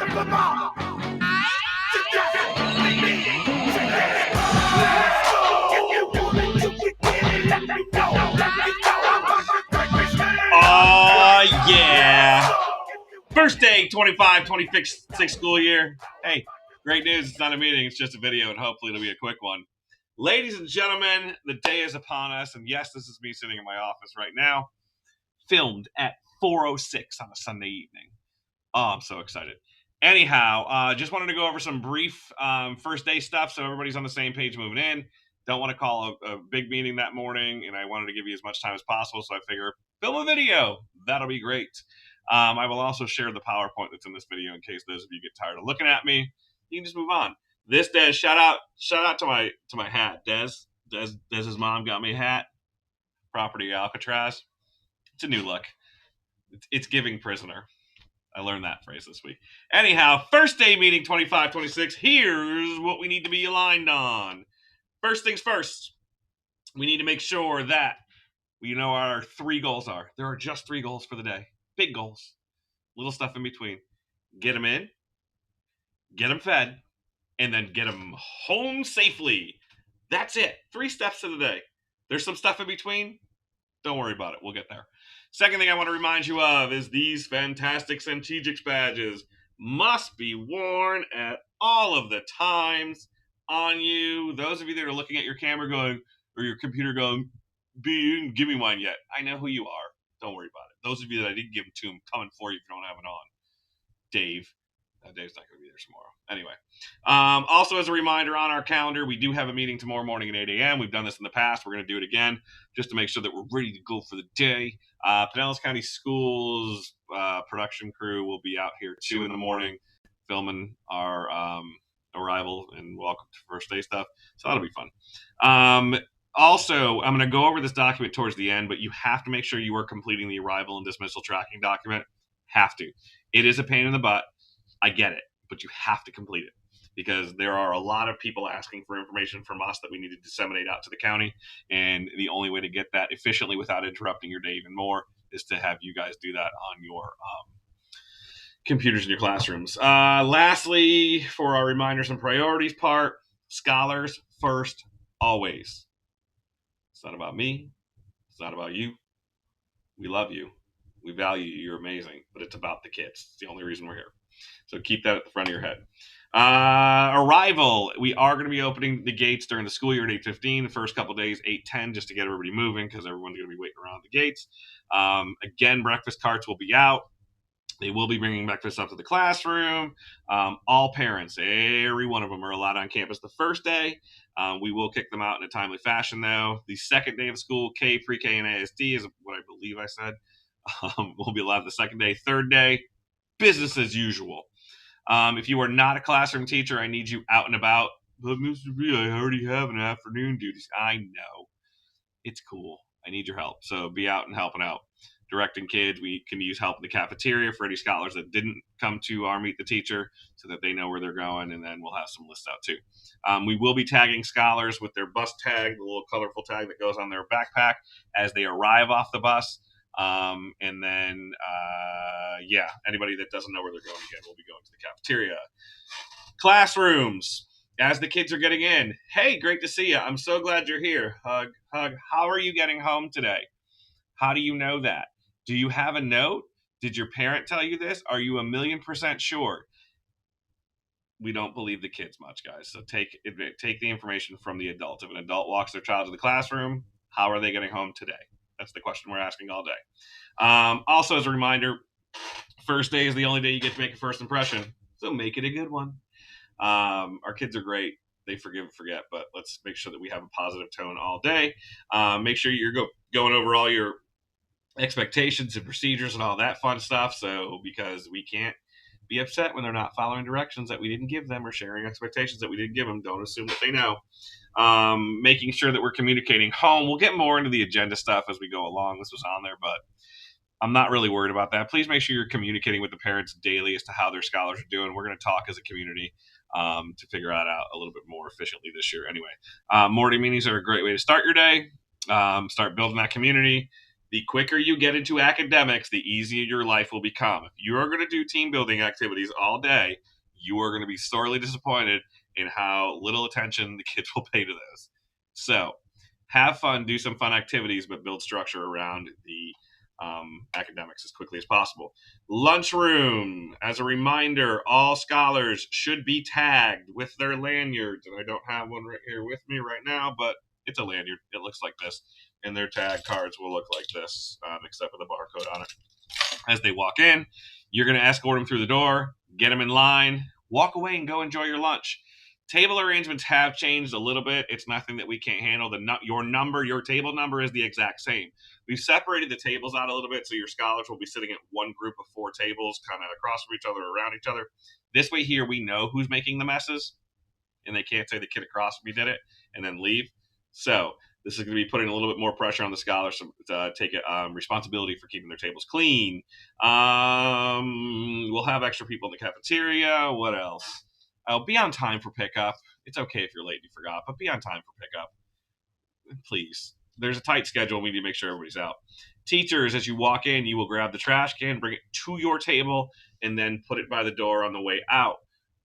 Oh, yeah. First day, 25-26 school year. Hey, great news. It's not a meeting. It's just a video, and hopefully it'll be a quick one. Ladies and gentlemen, the day is upon us, and yes, this is me sitting in my office right now, filmed at 4:06 on a Sunday evening. Oh, I'm so excited. Anyhow, just wanted to go over some brief first day stuff so everybody's on the same page moving in. Don't want to call a big meeting that morning, and I wanted to give you as much time as possible, so I figure film a video. That'll be great. I will also share the PowerPoint that's in this video in case those of you get tired of looking at me. You can just move on. This Des, shout out to my hat. Des's mom got me a hat. Property Alcatraz. It's a new look. It's giving prisoner. I learned that phrase this week. Anyhow, first day meeting 25-26. Here's what we need to be aligned on. First things first, we need to make sure that we know what our 3 goals are. There are just 3 goals for the day. Big goals. Little stuff in between. Get them in, get them fed, and then get them home safely. That's it. 3 steps to the day. There's some stuff in between. Don't worry about it. We'll get there. Second thing I want to remind you of is these fantastic Centegix badges must be worn at all of the times on you. Those of you that are looking at your camera going, or your computer going, you didn't give me one yet. I know who you are. Don't worry about it. Those of you that I didn't give them to, I'm coming for you if you don't have it on. Dave. Dave's not going to be there tomorrow. Anyway, also as a reminder on our calendar, we do have a meeting tomorrow morning at 8 a.m. We've done this in the past. We're going to do it again just to make sure that we're ready to go for the day. Pinellas County Schools production crew will be out here 2 in the morning filming our arrival and welcome to first day stuff. So that'll be fun. Also, I'm going to go over this document towards the end, but you have to make sure you are completing the arrival and dismissal tracking document. Have to. It is a pain in the butt. I get it, but you have to complete it because there are a lot of people asking for information from us that we need to disseminate out to the county. And the only way to get that efficiently without interrupting your day even more is to have you guys do that on your computers in your classrooms. Lastly, for our reminders and priorities part, scholars first, always. It's not about me. It's not about you. We love you. We value you. You're amazing. But it's about the kids. It's the only reason we're here. So keep that at the front of your head. Arrival. We are going to be opening the gates during the school year at 8:15. The first couple days, 8:10, just to get everybody moving because everyone's going to be waiting around the gates. Again, breakfast carts will be out. They will be bringing breakfast up to the classroom. All parents, every one of them, are allowed on campus the first day. We will kick them out in a timely fashion, though. The second day of school, K, pre-K, and ASD is what I believe I said. We'll be allowed the second day. Third day, business as usual. If you are not a classroom teacher, I need you out and about. But Mr. B, I already have an afternoon duties. I know. It's cool. I need your help. So be out and helping out. Directing kids. We can use help in the cafeteria for any scholars that didn't come to our Meet the Teacher so that they know where they're going, and then we'll have some lists out too. We will be tagging scholars with their bus tag, the little colorful tag that goes on their backpack as they arrive off the bus. And then, anybody that doesn't know where they're going again will be going to the cafeteria. Classrooms. As the kids are getting in, hey, great to see you. I'm so glad you're here. Hug, hug. How are you getting home today? How do you know that? Do you have a note? Did your parent tell you this? Are you 1,000,000% sure? We don't believe the kids much, guys. So take the information from the adult. If an adult walks their child to the classroom, how are they getting home today? That's the question we're asking all day. Also, as a reminder, first day is the only day you get to make a first impression. So make it a good one. Our kids are great. They forgive and forget, but let's make sure that we have a positive tone all day. Make sure you're going over all your expectations and procedures and all that fun stuff. So because we can't be upset when they're not following directions that we didn't give them or sharing expectations that we didn't give them. Don't assume that they know. Making sure that we're communicating home. We'll get more into the agenda stuff as we go along. This was on there, but I'm not really worried about that. Please make sure you're communicating with the parents daily as to how their scholars are doing. We're going to talk as a community to figure that out a little bit more efficiently this year. Anyway, morning meetings are a great way to start your day. Start building that community. The quicker you get into academics, the easier your life will become. If you are going to do team building activities all day, you are going to be sorely disappointed in how little attention the kids will pay to those. So, have fun, do some fun activities, but build structure around the academics as quickly as possible. Lunchroom. As a reminder, all scholars should be tagged with their lanyards. And I don't have one right here with me right now, but it's a lanyard. It looks like this. And their tag cards will look like this, except for the barcode on it. As they walk in, you're going to escort them through the door, get them in line, walk away, and go enjoy your lunch. Table arrangements have changed a little bit. It's nothing that we can't handle. Your table number is the exact same. We've separated the tables out a little bit, so your scholars will be sitting at one group of 4 tables, kind of across from each other, around each other. This way here, we know who's making the messes, and they can't say the kid across from me did it and then leave. So this is going to be putting a little bit more pressure on the scholars to take responsibility for keeping their tables clean. We'll have extra people in the cafeteria. What else? Be on time for pickup. It's okay if you're late and you forgot, but be on time for pickup. Please. There's a tight schedule. We need to make sure everybody's out. Teachers, as you walk in, you will grab the trash can, bring it to your table, and then put it by the door on the way out.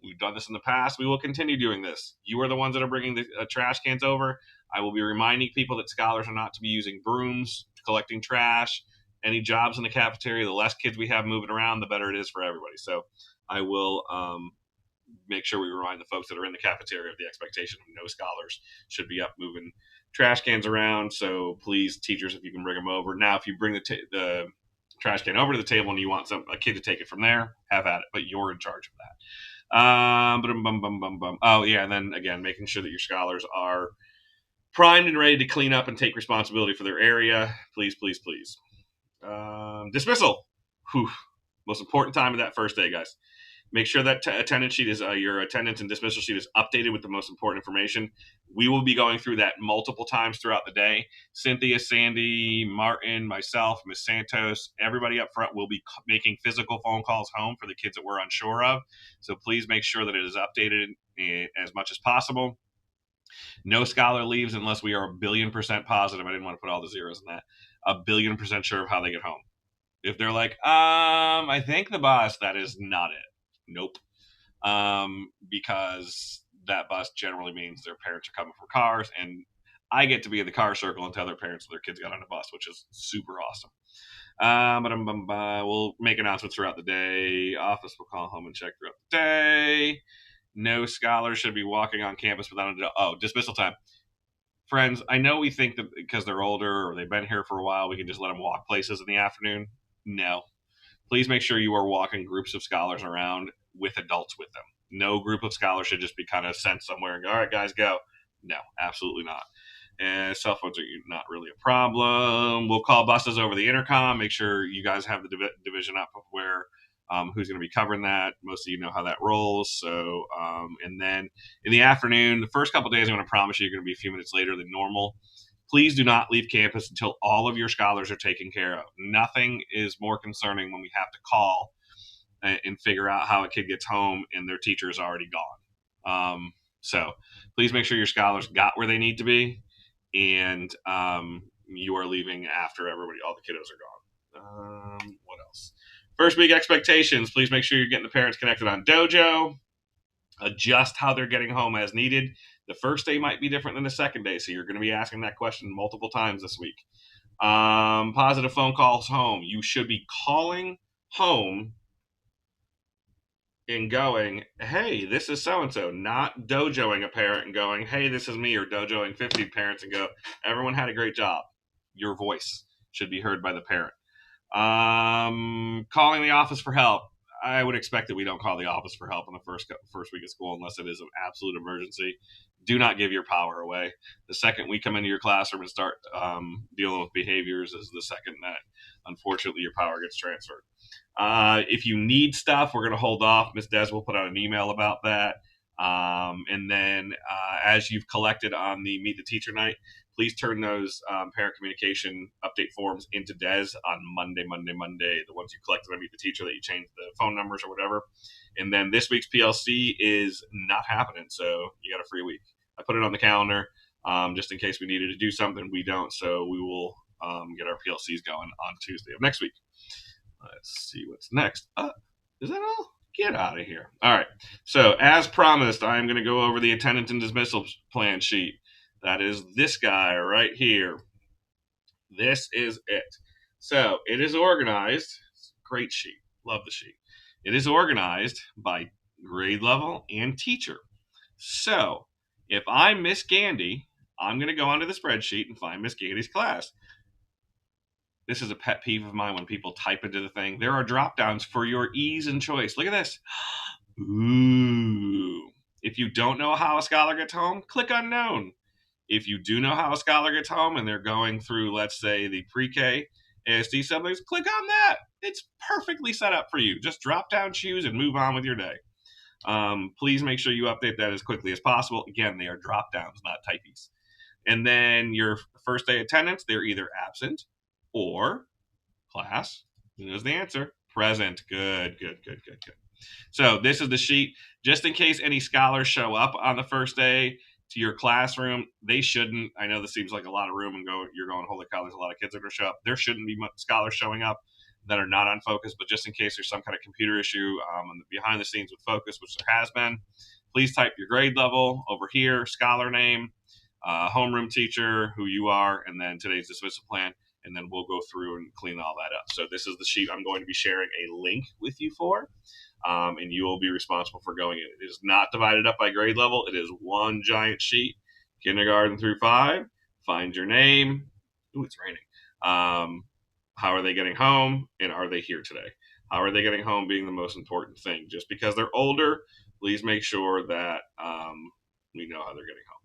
We've done this in the past. We will continue doing this. You are the ones that are bringing the trash cans over. I will be reminding people that scholars are not to be using brooms, collecting trash. Any jobs in the cafeteria, the less kids we have moving around, the better it is for everybody. So I will make sure we remind the folks that are in the cafeteria of the expectation of no scholars should be up moving trash cans around. So please, teachers, if you can bring them over. Now, if you bring the trash can over to the table and you want a kid to take it from there, have at it. But you're in charge of that. Oh, yeah, and then, again, making sure that your scholars are primed and ready to clean up and take responsibility for their area. Please, please, please. Dismissal. Whew. Most important time of that first day, guys. Make sure that attendance sheet is your attendance and dismissal sheet is updated with the most important information. We will be going through that multiple times throughout the day. Cynthia, Sandy, Martin, myself, Miss Santos, everybody up front will be making physical phone calls home for the kids that we're unsure of. So please make sure that it is updated as much as possible. No scholar leaves unless we are 1,000,000,000% positive. I didn't want to put all the zeros in that. 1,000,000,000% sure of how they get home. If they're like, I think the bus, that is not it. Nope. Because that bus generally means their parents are coming from cars, and I get to be in the car circle and tell their parents that their kids got on a bus, which is super awesome. We'll make announcements throughout the day. Office will call home and check throughout the day. No scholars should be walking on campus without dismissal time. Friends, I know we think that because they're older or they've been here for a while, we can just let them walk places in the afternoon. No. Please make sure you are walking groups of scholars around with adults with them. No group of scholars should just be kind of sent somewhere and go, all right, guys, go. No, absolutely not. And cell phones are not really a problem. We'll call buses over the intercom. Make sure you guys have the division up of where who's going to be covering that. Most of you know how that rolls. So, and then in the afternoon, the first couple of days, I'm going to promise you, you're going to be a few minutes later than normal. Please do not leave campus until all of your scholars are taken care of. Nothing is more concerning when we have to call and figure out how a kid gets home and their teacher is already gone. So please make sure your scholars got where they need to be, and you are leaving after all the kiddos are gone. What else? First week expectations. Please make sure you're getting the parents connected on Dojo. Adjust how they're getting home as needed. The first day might be different than the second day, so you're going to be asking that question multiple times this week. Positive phone calls home. You should be calling home and going, hey, this is so-and-so, not dojoing a parent and going, hey, this is me, or dojoing 50 parents and go, everyone had a great job. Your voice should be heard by the parent. Calling the office for help. I would expect that we don't call the office for help in the first week of school unless it is an absolute emergency. Do not give your power away. The second we come into your classroom and start dealing with behaviors is the second that, unfortunately, your power gets transferred. If you need stuff, we're going to hold off. Ms. Des will put out an email about that. And then as you've collected on the Meet the Teacher night, please turn those parent communication update forms into Des on Monday, the ones you collected on Meet the Teacher that you changed the phone numbers or whatever. And then this week's PLC is not happening, so you got a free week. I put it on the calendar just in case we needed to do something. We don't, so we will get our PLCs going on Tuesday of next week. Let's see what's next. Is that all? Get out of here. All right. So, as promised, I'm going to go over the attendance and dismissal plan sheet. That is this guy right here. This is it. So, it is organized. Great sheet. Love the sheet. It is organized by grade level and teacher. So, if I'm Miss Gandy, I'm going to go onto the spreadsheet and find Miss Gandy's class. This is a pet peeve of mine when people type into the thing. There are drop downs for your ease and choice. Look at this. Ooh. If you don't know how a scholar gets home, click unknown. If you do know how a scholar gets home and they're going through, let's say, the pre-K ASD siblings, click on that. It's perfectly set up for you. Just drop down, choose, and move on with your day. Please make sure you update that as quickly as possible. Again, they are drop downs, not typies. And then your first day attendance, they're either absent or class. Who knows the answer? Present. Good. So this is the sheet. Just in case any scholars show up on the first day to your classroom, they shouldn't. I know this seems like a lot of room and you're going, holy cow, there's a lot of kids that are going to show up. There shouldn't be scholars showing up that are not on focus, but just in case there's some kind of computer issue behind the scenes with focus, which there has been, please type your grade level over here, scholar name, homeroom teacher, who you are, and then today's dismissal plan, and then we'll go through and clean all that up. So this is the sheet I'm going to be sharing a link with you for, and you will be responsible for going in. It is not divided up by grade level. It is one giant sheet, kindergarten through 5. Find your name. Ooh, it's raining. How are they getting home, and are they here today? How are they getting home being the most important thing. Just because they're older, please make sure that we know how they're getting home.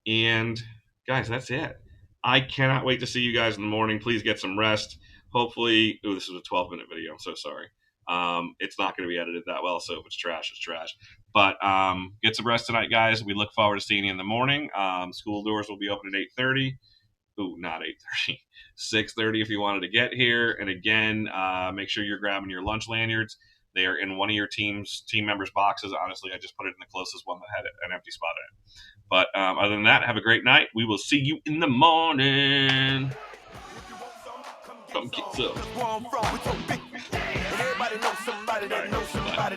And guys, that's it. I cannot wait to see you guys in the morning. Please get some rest. Hopefully, this is a 12-minute video. I'm so sorry. It's not going to be edited that well, so if it's trash, it's trash. But get some rest tonight, guys. We look forward to seeing you in the morning. School doors will be open at 8:30. Ooh, not 8:30. 6:30 if you wanted to get here. And again, make sure you're grabbing your lunch lanyards. They are in one of your team members' boxes. Honestly, I just put it in the closest one that had an empty spot in it. But other than that, have a great night. We will see you in the morning. Come get some.